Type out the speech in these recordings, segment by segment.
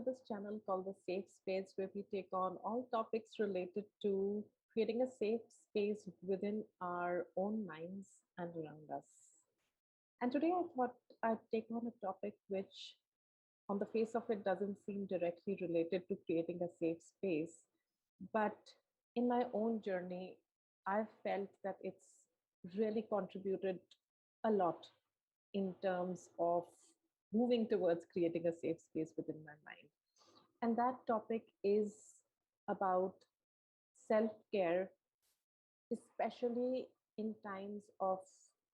to this channel called The Safe Space, where we take on all topics related to creating a safe space within our own minds and around us. And today I thought I'd take on a topic which, on the face of it, doesn't seem directly related to creating a safe space. But in my own journey, I've felt that it's really contributed a lot in terms of moving towards creating a safe space within my mind. And that topic is about self care, especially in times of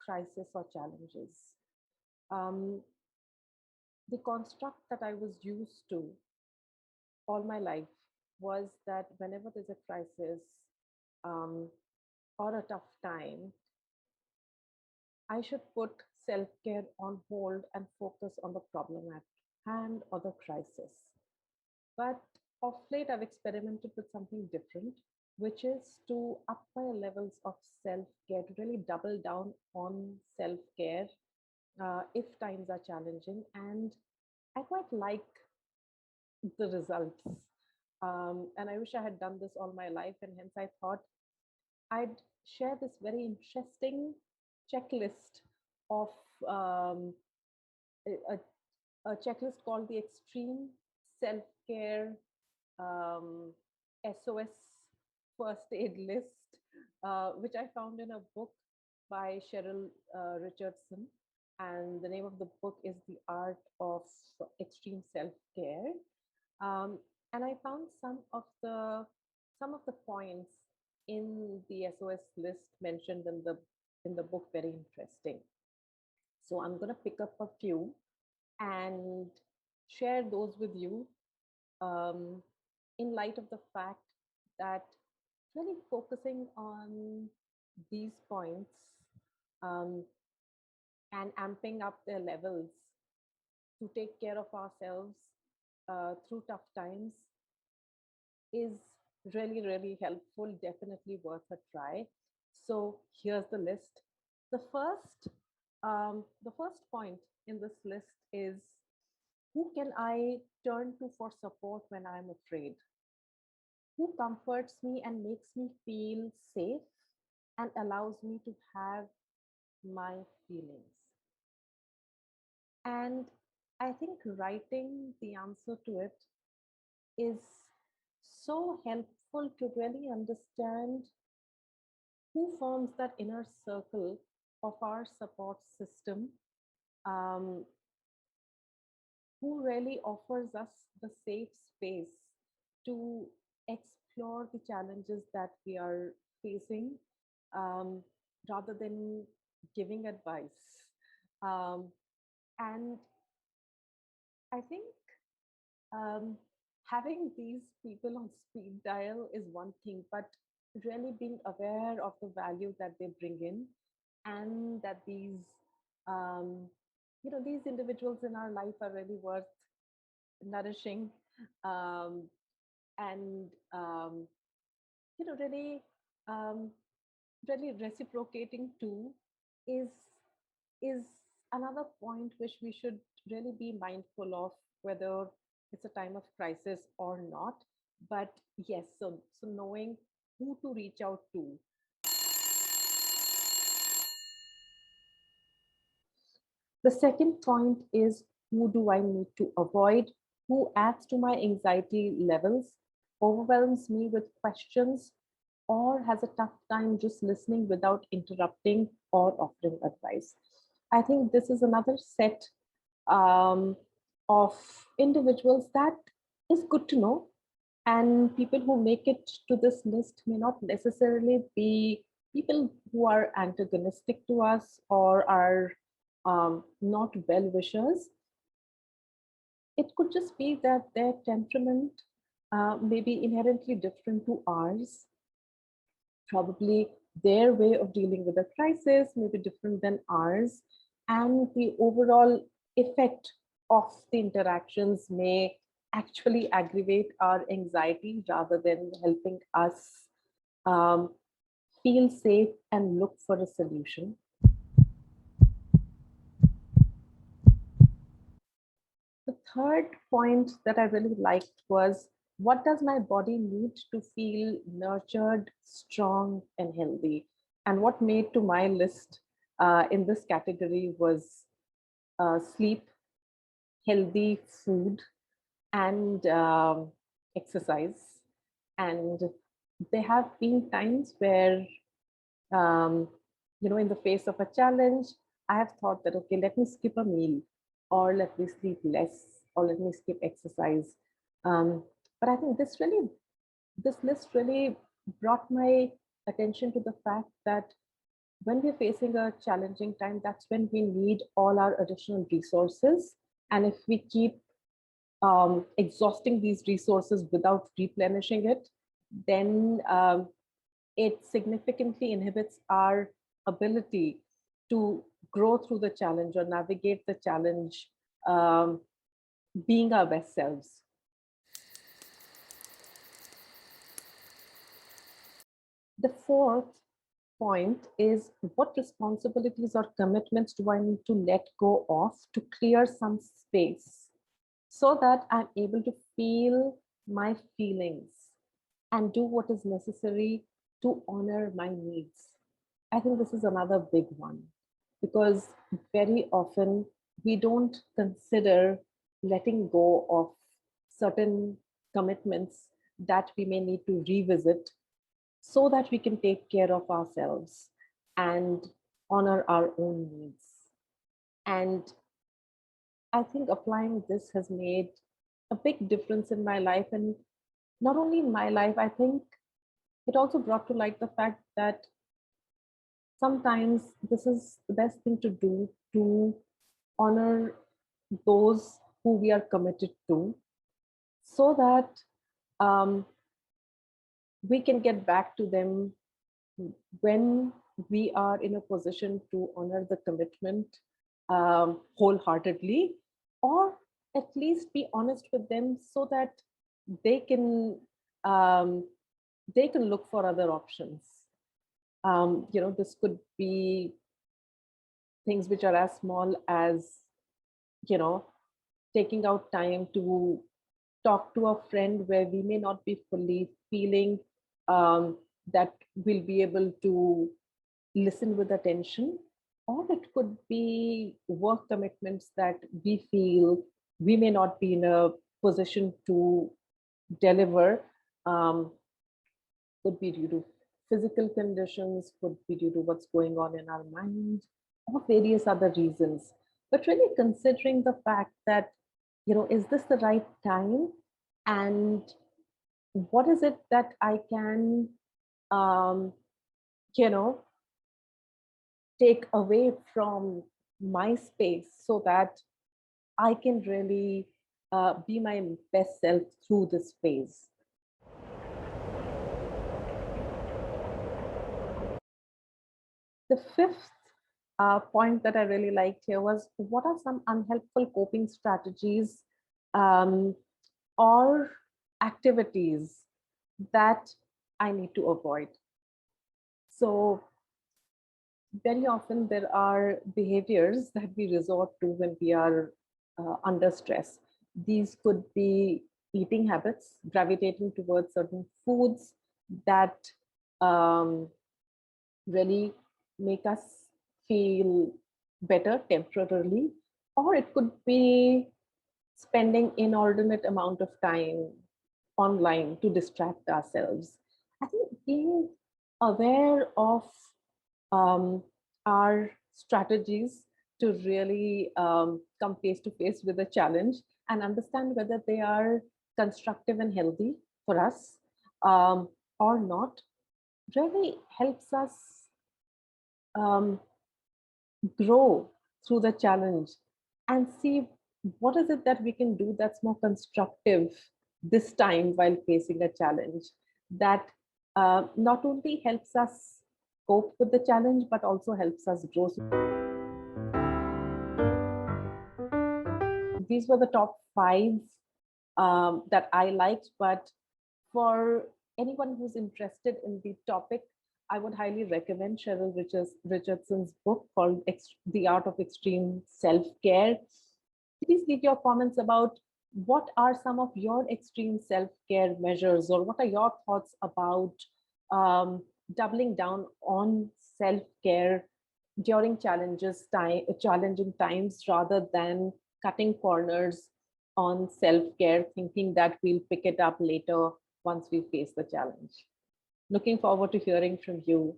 crisis or challenges. Um, the construct that I was used to all my life was that whenever there's a crisis um, or a tough time, I should put self care on hold and focus on the problem at hand or the crisis. But of late, I've experimented with something different, which is to up my levels of self care, to really double down on self care if times are challenging. And I quite like the results. And I wish I had done this all my life. And hence, I thought I'd share this very interesting checklist of um, a, a checklist called the Extreme Self Care um, SOS First Aid List, which I found in a book by Cheryl Richardson. And the name of the book is The Art of Extreme Self Care. Um, and I found some of the points in the SOS list mentioned in the book very interesting. So I'm going to pick up a few and share those with you um, in light of the fact that really focusing on these points um, and amping up their levels to take care of ourselves through tough times is really, really helpful, definitely worth a try. So here's the list. The first, the first point in this list is, who can I turn to for support when I'm afraid? Who comforts me and makes me feel safe and allows me to have my feelings? And I think writing the answer to it is so helpful to really understand who forms that inner circle of our support system, um, who really offers us the safe space to explore the challenges that we are facing um, rather than giving advice. Um, and I think um, having these people on speed dial is one thing, but really being aware of the value that they bring in, and that um, these individuals in our life are really worth nourishing, um, and really um, really reciprocating too is is another point which we should really be mindful of, whether it's a time of crisis or not. But yes, so knowing who to reach out to. The second point is, who do I need to avoid? Who adds to my anxiety levels, overwhelms me with questions, or has a tough time just listening without interrupting or offering advice? I think this is another set um, of individuals that is good to know. And people who make it to this list may not necessarily be people who are antagonistic to us or are not well wishers. It could just be that their temperament may be inherently different to ours. Probably their way of dealing with a crisis may be different than ours, and the overall effect of the interactions may actually aggravate our anxiety rather than helping us um, feel safe and look for a solution. The third point that I really liked was, what does my body need to feel nurtured, strong, and healthy? And what made to my list in this category was sleep, healthy food, and exercise. And there have been times where, um, in the face of a challenge, I have thought that, okay, let me skip a meal, or let me sleep less, or let me skip exercise. But I think this list really brought my attention to the fact that when we're facing a challenging time, that's when we need all our additional resources. And if we keep exhausting these resources without replenishing it, then it significantly inhibits our ability to grow through the challenge or navigate the challenge, um, being our best selves. The fourth point is, what responsibilities or commitments do I need to let go of to clear some space so that I'm able to feel my feelings and do what is necessary to honor my needs. I think this is another big one, because very often we don't consider letting go of certain commitments that we may need to revisit so that we can take care of ourselves and honor our own needs. And I think applying this has made a big difference in my life. And not only in my life, I think it also brought to light the fact that sometimes this is the best thing to do, to honor those who we are committed to, so that um, we can get back to them when we are in a position to honor the commitment wholeheartedly, or at least be honest with them so that they can um, they can look for other options. This could be things which are as small as, you know taking out time to talk to a friend where we may not be fully feeling that we'll be able to listen with attention, or it could be work commitments that we feel we may not be in a position to deliver. Um, could be due to physical conditions, could be due to what's going on in our mind, or various other reasons. But really considering the fact that, is this the right time? And what is it that I can, um, you know, take away from my space so that I can really be my best self through this phase. The fifth point that I really liked here was, what are some unhelpful coping strategies um, or activities that I need to avoid? So, very often there are behaviors that we resort to when we are under stress. These could be eating habits, gravitating towards certain foods that um, really make us feel better temporarily, or it could be spending inordinate amount of time online to distract ourselves. I think being aware of um, our strategies to really come face to face with a challenge and understand whether they are constructive and healthy for us, or not, really helps us um, grow through the challenge and see what is it that we can do that's more constructive this time while facing a challenge, that not only helps us cope with the challenge but also helps us grow. So these were the top five that I liked, but for anyone who's interested in the topic, I would highly recommend Cheryl Richardson's book called The Art of Extreme Self Care. Please leave your comments about what are some of your extreme self-care measures, or what are your thoughts about um, doubling down on self-care during challenging times, rather than cutting corners on self-care, thinking that we'll pick it up later once we face the challenge. Looking forward to hearing from you.